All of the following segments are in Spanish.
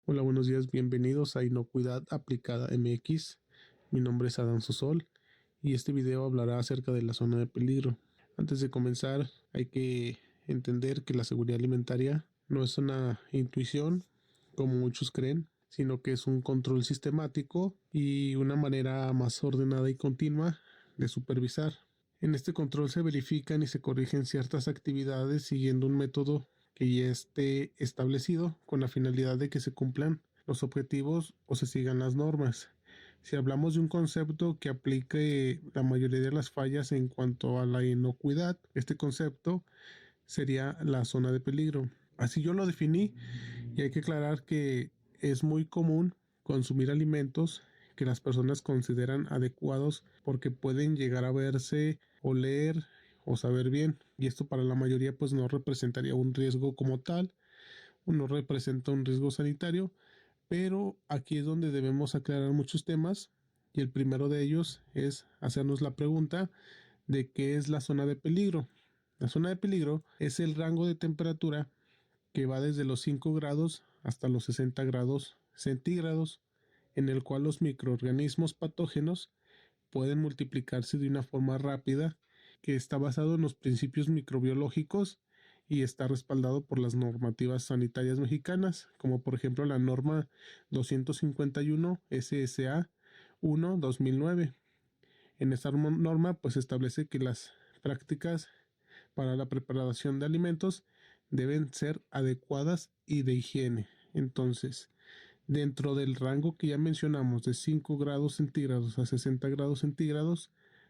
Hola, buenos días, bienvenidos a Inocuidad Aplicada MX. Mi nombre es Adán Sosol y este video hablará acerca de la zona de peligro. Antes de comenzar, hay que entender que la seguridad alimentaria no es una intuición, como muchos creen, sino que es un control sistemático y una manera más ordenada y continua de supervisar. En este control se verifican y se corrigen ciertas actividades siguiendo un método que ya esté establecido con la finalidad de que se cumplan los objetivos o se sigan las normas. Si hablamos de un concepto que aplique la mayoría de las fallas en cuanto a la inocuidad, este concepto sería la zona de peligro. Así yo lo definí y hay que aclarar que es muy común consumir alimentos que las personas consideran adecuados porque pueden llegar a verse, oler o saber bien, y esto para la mayoría pues no representaría un riesgo como tal, no representa un riesgo sanitario, pero aquí es donde debemos aclarar muchos temas, y el primero de ellos es hacernos la pregunta de qué es la zona de peligro. La zona de peligro es el rango de temperatura que va desde los 5 grados hasta los 60 grados centígrados, en el cual los microorganismos patógenos pueden multiplicarse de una forma rápida, que está basado en los principios microbiológicos y está respaldado por las normativas sanitarias mexicanas, como por ejemplo la norma 251 SSA 1 2009. En esta norma pues establece que las prácticas para la preparación de alimentos deben ser adecuadas y de higiene. Entonces, dentro del rango que ya mencionamos de 5 grados centígrados a 60 grados centígrados,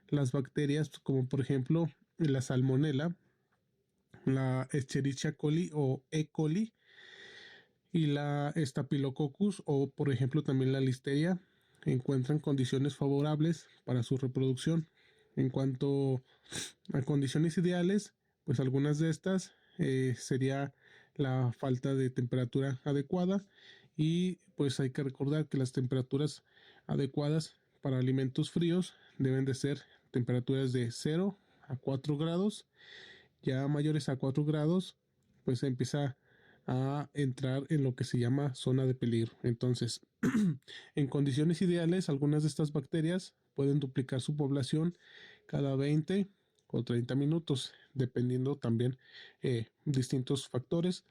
las bacterias como por ejemplo la salmonela, la Escherichia coli o E. coli y la Staphylococcus o por ejemplo también la listeria encuentran condiciones favorables para su reproducción. En cuanto a condiciones ideales, pues algunas de estas sería la falta de temperatura adecuada, y pues hay que recordar que las temperaturas adecuadas para alimentos fríos deben de ser temperaturas de 0 a 4 grados. Ya mayores a 4 grados pues se empieza a entrar en lo que se llama zona de peligro. Entonces, en condiciones ideales, algunas de estas bacterias pueden duplicar su población cada 20 o 30 minutos, dependiendo también distintos factores.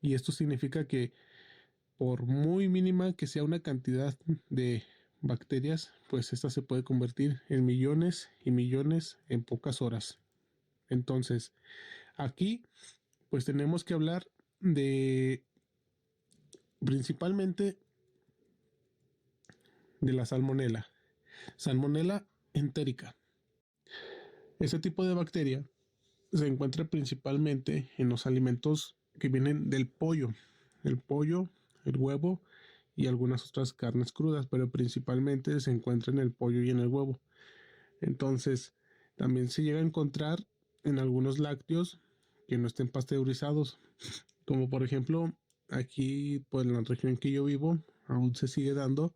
Y esto significa que por muy mínima que sea una cantidad de bacterias, pues esta se puede convertir en millones y millones en pocas horas. Entonces, aquí pues tenemos que hablar de principalmente de la salmonela. Salmonella entérica. Este tipo de bacteria se encuentra principalmente en los alimentos que vienen del pollo. El pollo, el huevo y algunas otras carnes crudas, pero principalmente se encuentra en el pollo y en el huevo. Entonces, también se llega a encontrar en algunos lácteos que no estén pasteurizados, como por ejemplo aquí pues en la región que yo vivo aún se sigue dando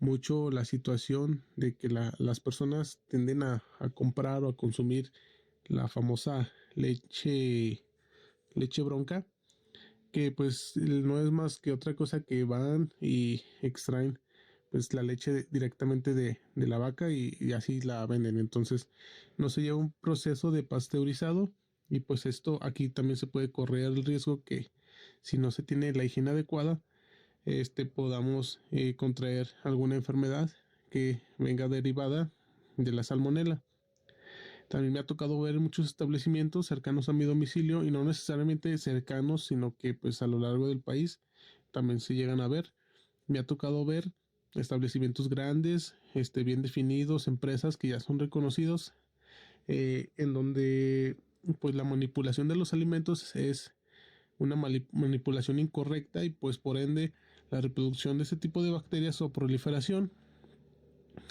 mucho la situación de que las personas tienden a comprar o a consumir la famosa leche bronca, que pues no es más que otra cosa que van y extraen pues la leche directamente de la vaca y así la venden. Entonces no se lleva un proceso de pasteurizado, y pues esto aquí también se puede correr el riesgo que si no se tiene la higiene adecuada, podamos contraer alguna enfermedad que venga derivada de la salmonela. También me ha tocado ver muchos establecimientos cercanos a mi domicilio, y no necesariamente cercanos, sino que pues a lo largo del país también se llegan a ver. Me ha tocado ver establecimientos grandes, bien definidos, empresas que ya son reconocidos, en donde pues la manipulación de los alimentos es una manipulación incorrecta, y pues por ende la reproducción de ese tipo de bacterias o proliferación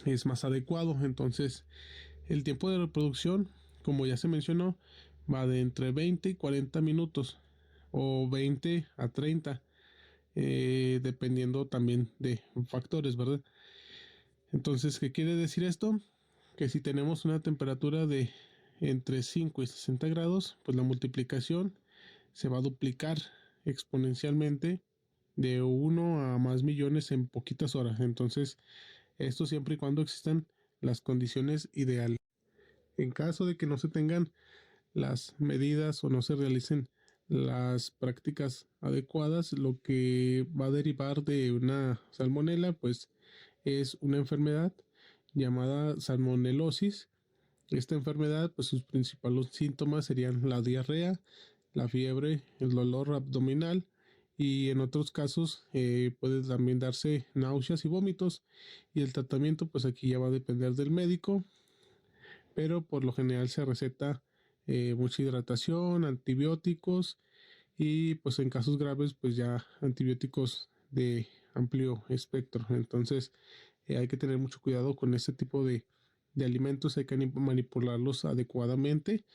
es más adecuado. Entonces el tiempo de reproducción, como ya se mencionó, va de entre 20 y 40 minutos o 20 a 30, dependiendo también de factores, ¿verdad? Entonces, ¿qué quiere decir esto? Que si tenemos una temperatura de entre 5 y 60 grados, pues la multiplicación se va a duplicar exponencialmente de 1 a más millones en poquitas horas. Entonces, esto siempre y cuando existan las condiciones ideales. En caso de que no se tengan las medidas o no se realicen las prácticas adecuadas, lo que va a derivar de una salmonela, pues es una enfermedad llamada salmonelosis. Esta enfermedad, pues sus principales síntomas serían la diarrea, la fiebre, el dolor abdominal y en otros casos puede también darse náuseas y vómitos. Y el tratamiento, pues aquí ya va a depender del médico, pero por lo general se receta mucha hidratación, antibióticos y pues en casos graves pues ya antibióticos de amplio espectro. Entonces hay que tener mucho cuidado con este tipo de alimentos, hay que manipularlos adecuadamente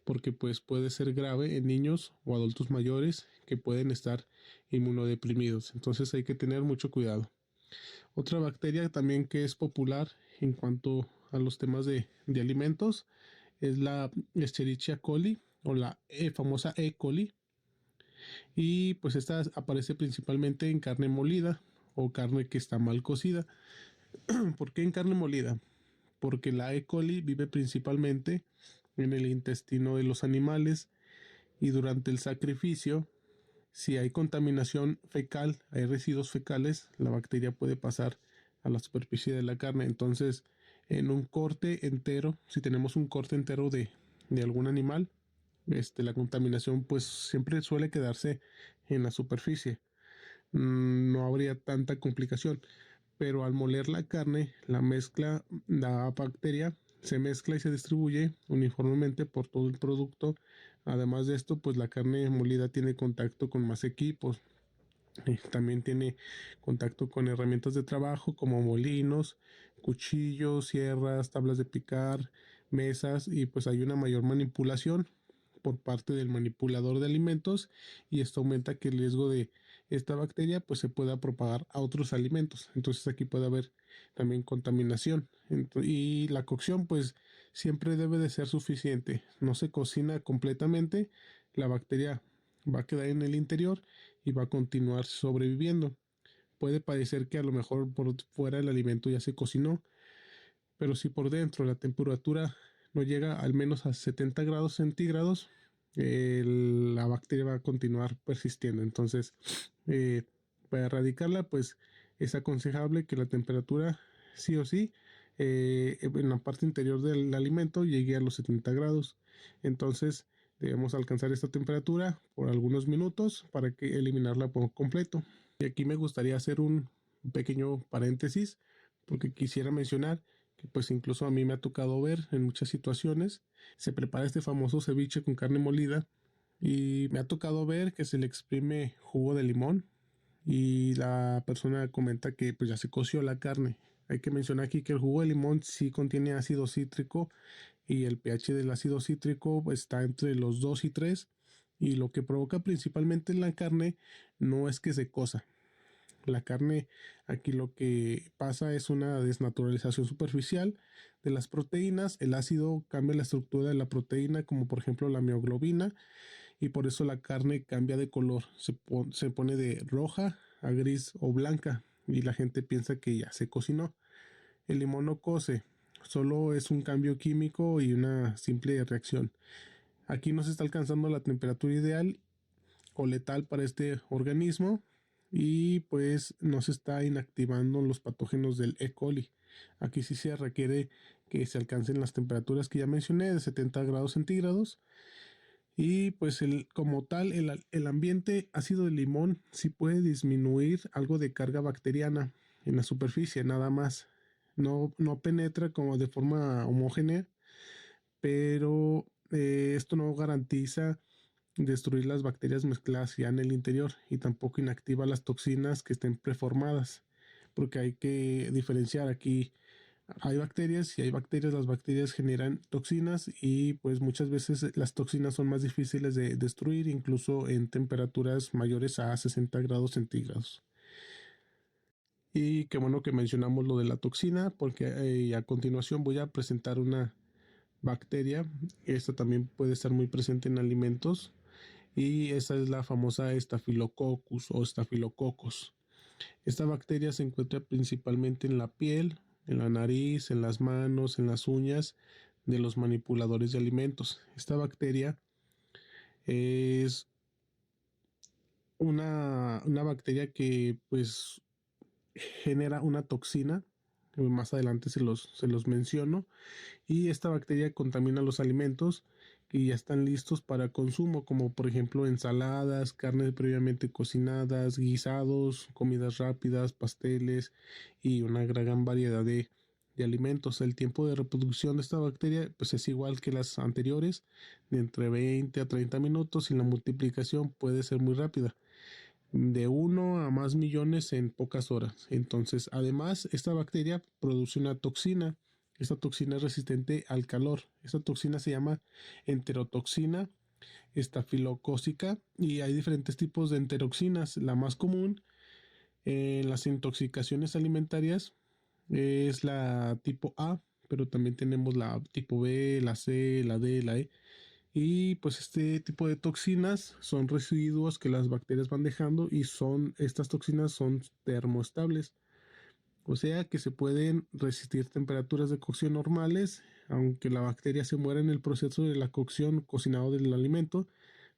porque pues puede ser grave en niños o adultos mayores que pueden estar inmunodeprimidos. Entonces hay que tener mucho cuidado. Otra bacteria también que es popular en cuanto a los temas de alimentos es la Escherichia coli o la famosa E. coli. Y pues esta aparece principalmente en carne molida o carne que está mal cocida. ¿Por qué en carne molida? Porque la E. coli vive principalmente en el intestino de los animales y durante el sacrificio, si hay contaminación fecal, hay residuos fecales, la bacteria puede pasar a la superficie de la carne. Entonces, en un corte entero, si tenemos un corte entero de algún animal, la contaminación pues siempre suele quedarse en la superficie. No habría tanta complicación, pero al moler la carne, la bacteria se mezcla y se distribuye uniformemente por todo el producto. Además de esto, pues la carne molida tiene contacto con más equipos. También tiene contacto con herramientas de trabajo como molinos, cuchillos, sierras, tablas de picar, mesas y pues hay una mayor manipulación por parte del manipulador de alimentos y esto aumenta que el riesgo de esta bacteria pues se pueda propagar a otros alimentos. Entonces aquí puede haber también contaminación y la cocción pues siempre debe de ser suficiente. No se cocina completamente, la bacteria va a quedar en el interior y va a continuar sobreviviendo. Puede parecer que a lo mejor por fuera el alimento ya se cocinó, pero si por dentro la temperatura no llega al menos a 70 grados centígrados, la bacteria va a continuar persistiendo. Entonces, eh, para erradicarla, pues es aconsejable que la temperatura sí o sí en la parte interior del alimento llegue a los 70 grados. Entonces, debemos alcanzar esta temperatura por algunos minutos para que eliminarla por completo. Y aquí me gustaría hacer un pequeño paréntesis porque quisiera mencionar que pues incluso a mí me ha tocado ver en muchas situaciones, se prepara este famoso ceviche con carne molida y me ha tocado ver que se le exprime jugo de limón y la persona comenta que pues ya se coció la carne. Hay que mencionar aquí que el jugo de limón sí contiene ácido cítrico y el pH del ácido cítrico pues, está entre los 2 y 3 y lo que provoca principalmente en la carne no es que se cosa, la carne, aquí lo que pasa es una desnaturalización superficial de las proteínas. El ácido cambia la estructura de la proteína, como por ejemplo la mioglobina, y por eso la carne cambia de color. Se pone de roja a gris o blanca, y la gente piensa que ya se cocinó. El limón no cose, solo es un cambio químico y una simple reacción. Aquí no se está alcanzando la temperatura ideal o letal para este organismo y pues no se está inactivando los patógenos del E. coli. Aquí sí se requiere que se alcancen las temperaturas que ya mencioné de 70 grados centígrados y pues como tal el ambiente ácido de limón sí puede disminuir algo de carga bacteriana en la superficie, nada más. No penetra como de forma homogénea, pero esto no garantiza destruir las bacterias mezcladas ya en el interior y tampoco inactiva las toxinas que estén preformadas, porque hay que diferenciar aquí. Hay bacterias y hay bacterias, las bacterias generan toxinas y pues muchas veces las toxinas son más difíciles de destruir, incluso en temperaturas mayores a 60 grados centígrados. Y qué bueno que mencionamos lo de la toxina, porque a continuación voy a presentar una bacteria. Esta también puede estar muy presente en alimentos y esa es la famosa Staphylococcus o Staphylococcus. Esta bacteria se encuentra principalmente en la piel, en la nariz, en las manos, en las uñas de los manipuladores de alimentos. Esta bacteria es una bacteria que pues genera una toxina. Más adelante se los menciono. Y esta bacteria contamina los alimentos que ya están listos para consumo, como por ejemplo ensaladas, carnes previamente cocinadas, guisados, comidas rápidas, pasteles y una gran variedad de alimentos. El tiempo de reproducción de esta bacteria pues es igual que las anteriores, de entre 20 a 30 minutos, y la multiplicación puede ser muy rápida, de 1 a más millones en pocas horas. Entonces, además, esta bacteria produce una toxina. Esta toxina es resistente al calor. Esta toxina se llama enterotoxina estafilocócica, y hay diferentes tipos de enteroxinas. La más común en las intoxicaciones alimentarias es la tipo A, pero también tenemos la tipo B, la C, la D, la E. Y pues este tipo de toxinas son residuos que las bacterias van dejando, y estas toxinas son termoestables. O sea que se pueden resistir temperaturas de cocción normales, aunque la bacteria se muera en el proceso de la cocción cocinado del alimento.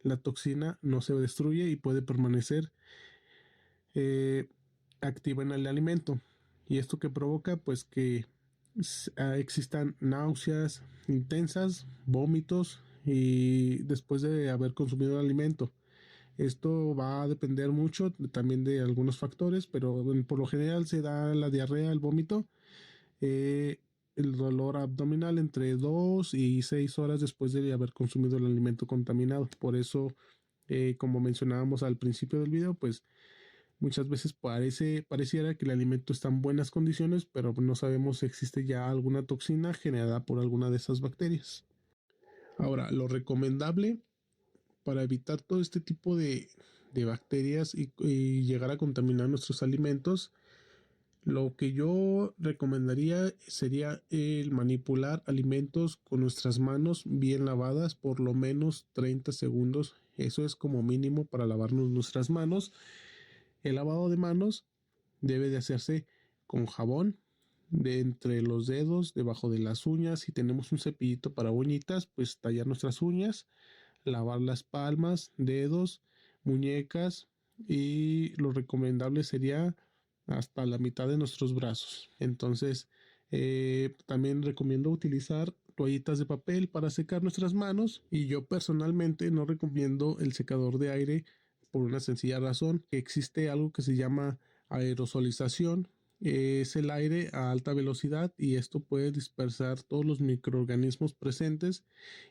La toxina no se destruye y puede permanecer eh, activa en el alimento. Y esto que provoca pues que existan náuseas intensas, vómitos y después de haber consumido el alimento. Esto va a depender mucho también de algunos factores, pero por lo general se da la diarrea, el vómito, eh, el dolor abdominal entre 2 y 6 horas después de haber consumido el alimento contaminado. Por eso, como mencionábamos al principio del video, pues muchas veces pareciera que el alimento está en buenas condiciones, pero no sabemos si existe ya alguna toxina generada por alguna de esas bacterias. Ahora, lo recomendable para evitar todo este tipo de bacterias y llegar a contaminar nuestros alimentos, lo que yo recomendaría sería el manipular alimentos con nuestras manos bien lavadas por lo menos 30 segundos. Eso es como mínimo para lavarnos nuestras manos. El lavado de manos debe de hacerse con jabón de entre los dedos, debajo de las uñas. Si tenemos un cepillito para uñitas, pues tallar nuestras uñas, lavar las palmas, dedos, muñecas, y lo recomendable sería hasta la mitad de nuestros brazos. Entonces, también recomiendo utilizar toallitas de papel para secar nuestras manos, y yo personalmente no recomiendo el secador de aire por una sencilla razón, que existe algo que se llama aerosolización. Es el aire a alta velocidad, y esto puede dispersar todos los microorganismos presentes,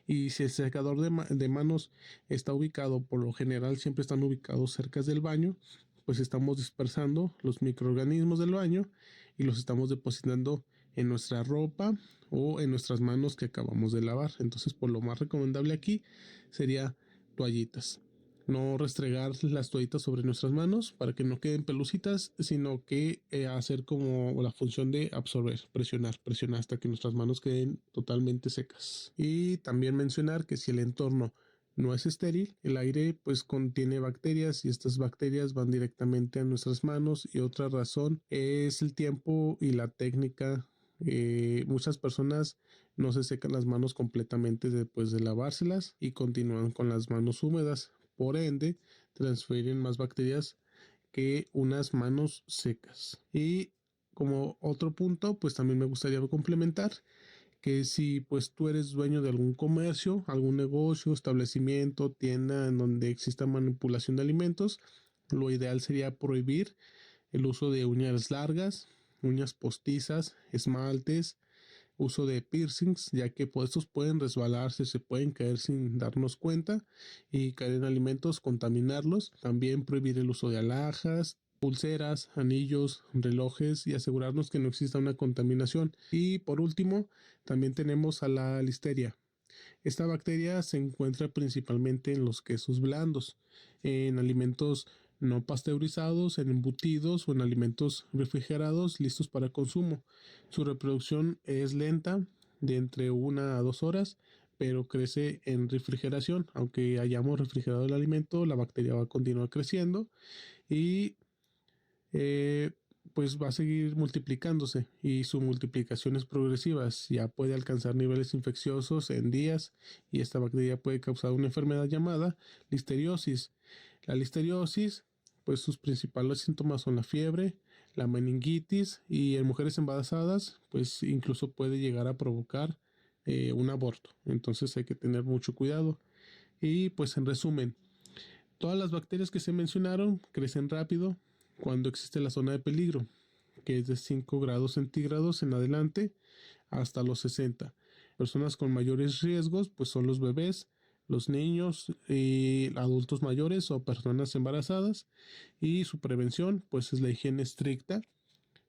y si el secador de manos está ubicado, por lo general siempre están ubicados cerca del baño, pues estamos dispersando los microorganismos del baño y los estamos depositando en nuestra ropa o en nuestras manos que acabamos de lavar. Entonces, por lo más recomendable aquí sería toallitas. No restregar las toallitas sobre nuestras manos para que no queden pelucitas, sino que hacer como la función de absorber, presionar hasta que nuestras manos queden totalmente secas. Y también mencionar que si el entorno no es estéril, el aire pues contiene bacterias, y estas bacterias van directamente a nuestras manos. Y otra razón es el tiempo y la técnica. Muchas personas no se secan las manos completamente después de lavárselas y continúan con las manos húmedas. Por ende, transfieren más bacterias que unas manos secas. Y como otro punto, pues también me gustaría complementar que si pues tú eres dueño de algún comercio, algún negocio, establecimiento, tienda en donde exista manipulación de alimentos, lo ideal sería prohibir el uso de uñas largas, uñas postizas, esmaltes, uso de piercings, ya que pues, estos pueden resbalarse, se pueden caer sin darnos cuenta y caer en alimentos, contaminarlos. También prohibir el uso de alhajas, pulseras, anillos, relojes, y asegurarnos que no exista una contaminación. Y por último, también tenemos a la listeria. Esta bacteria se encuentra principalmente en los quesos blandos, en alimentos no pasteurizados, en embutidos o en alimentos refrigerados listos para consumo. Su reproducción es lenta, de entre 1 a 2 horas, pero crece en refrigeración. Aunque hayamos refrigerado el alimento, la bacteria va a continuar creciendo y eh, pues va a seguir multiplicándose, y su multiplicación es progresiva. Ya puede alcanzar niveles infecciosos en días, y esta bacteria puede causar una enfermedad llamada listeriosis. La listeriosis, pues sus principales síntomas son la fiebre, la meningitis, y en mujeres embarazadas pues incluso puede llegar a provocar un aborto. Entonces hay que tener mucho cuidado. Y pues en resumen, todas las bacterias que se mencionaron crecen rápido cuando existe la zona de peligro, que es de 5 grados centígrados en adelante hasta los 60. Personas con mayores riesgos pues son los bebés, los niños y adultos mayores o personas embarazadas. Y su prevención pues es la higiene estricta,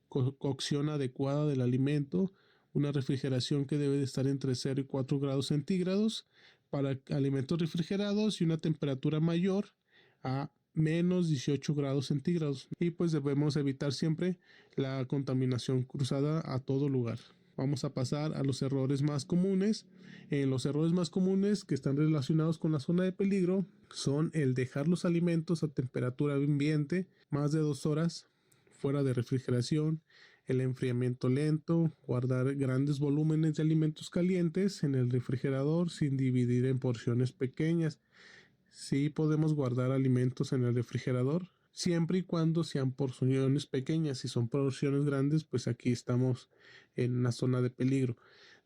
cocción adecuada del alimento, una refrigeración que debe de estar entre 0 y 4 grados centígrados para alimentos refrigerados, y una temperatura mayor a menos 18 grados centígrados. Y pues debemos evitar siempre la contaminación cruzada a todo lugar. Vamos a pasar a los errores más comunes. Los errores más comunes que están relacionados con la zona de peligro son el dejar los alimentos a temperatura ambiente más de 2 horas fuera de refrigeración, el enfriamiento lento, guardar grandes volúmenes de alimentos calientes en el refrigerador sin dividir en porciones pequeñas. Sí podemos guardar alimentos en el refrigerador, siempre y cuando sean porciones pequeñas. Si son porciones grandes, pues aquí estamos en una zona de peligro.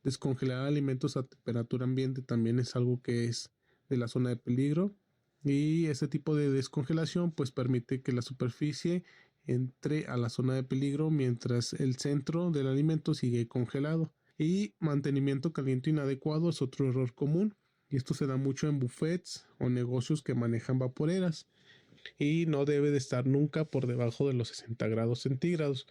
Descongelar alimentos a temperatura ambiente también es algo que es de la zona de peligro, y ese tipo de descongelación pues permite que la superficie entre a la zona de peligro mientras el centro del alimento sigue congelado. Y mantenimiento caliente inadecuado es otro error común, y esto se da mucho en buffets o negocios que manejan vaporeras, y no debe de estar nunca por debajo de los 60 grados centígrados,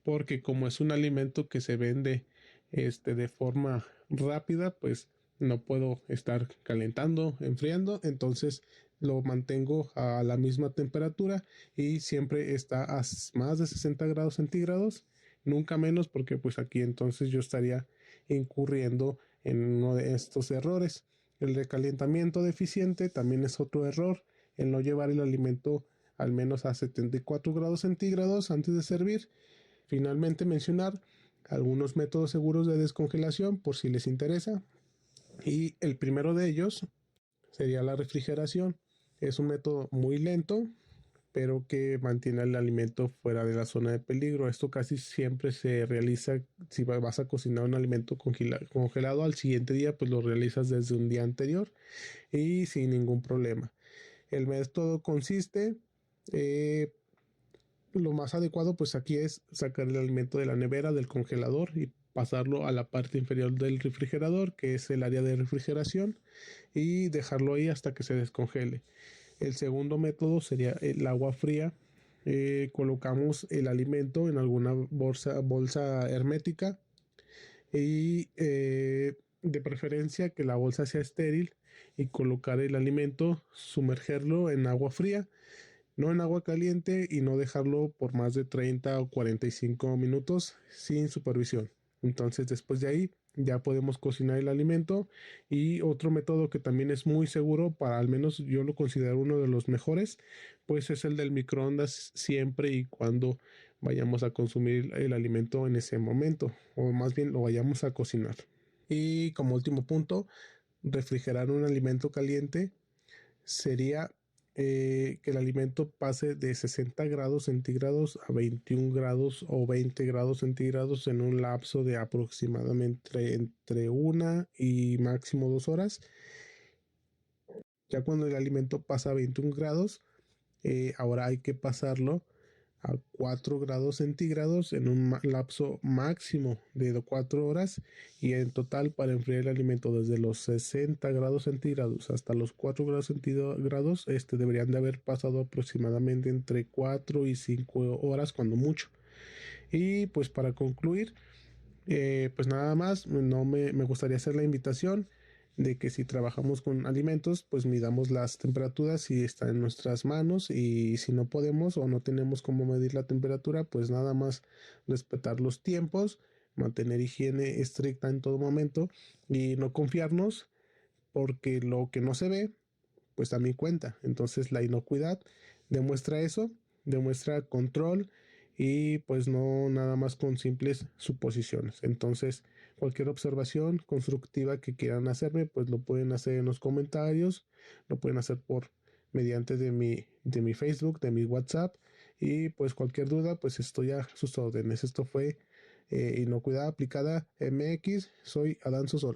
porque como es un alimento que se vende de forma rápida, pues no puedo estar calentando, enfriando. Entonces lo mantengo a la misma temperatura, y siempre está a más de 60 grados centígrados, nunca menos, porque pues aquí entonces yo estaría incurriendo en uno de estos errores. El recalentamiento deficiente también es otro error, el no llevar el alimento al menos a 74 grados centígrados antes de servir. Finalmente, mencionar algunos métodos seguros de descongelación por si les interesa. Y el primero de ellos sería la refrigeración. Es un método muy lento, pero que mantiene el alimento fuera de la zona de peligro. Esto casi siempre se realiza si vas a cocinar un alimento congelado al siguiente día, pues lo realizas desde un día anterior y sin ningún problema. El método consiste, lo más adecuado pues aquí es sacar el alimento de la nevera, del congelador, y pasarlo a la parte inferior del refrigerador, que es el área de refrigeración, y dejarlo ahí hasta que se descongele. El segundo método sería el agua fría. Colocamos el alimento en alguna bolsa hermética, y de preferencia que la bolsa sea estéril, y colocar el alimento, sumergerlo en agua fría, no en agua caliente, y no dejarlo por más de 30 o 45 minutos sin supervisión. Entonces después de ahí ya podemos cocinar el alimento. Y otro método que también es muy seguro, para al menos yo lo considero uno de los mejores, pues es el del microondas, siempre y cuando vayamos a consumir el alimento en ese momento, o más bien lo vayamos a cocinar. Y como último punto, refrigerar un alimento caliente sería que el alimento pase de 60 grados centígrados a 21 grados o 20 grados centígrados en un lapso de aproximadamente entre 1 y máximo 2 horas. Ya cuando el alimento pasa a 21 grados, ahora hay que pasarlo a 4 grados centígrados en un lapso máximo de 4 horas, y en total para enfriar el alimento desde los 60 grados centígrados hasta los 4 grados centígrados deberían de haber pasado aproximadamente entre 4 y 5 horas cuando mucho. Y pues para concluir, pues nada más, no me gustaría hacer la invitación de que si trabajamos con alimentos, pues midamos las temperaturas si está en nuestras manos, y si no podemos o no tenemos cómo medir la temperatura, pues nada más respetar los tiempos, mantener higiene estricta en todo momento, y no confiarnos porque lo que no se ve, pues también cuenta. Entonces la inocuidad demuestra eso, demuestra control y pues no nada más con simples suposiciones. Entonces cualquier observación constructiva que quieran hacerme, pues lo pueden hacer en los comentarios, lo pueden hacer por mediante de mi Facebook, de mi WhatsApp, y pues cualquier duda, pues estoy a sus órdenes. Esto fue Inocuidad Aplicada MX. Soy Adán Sosol.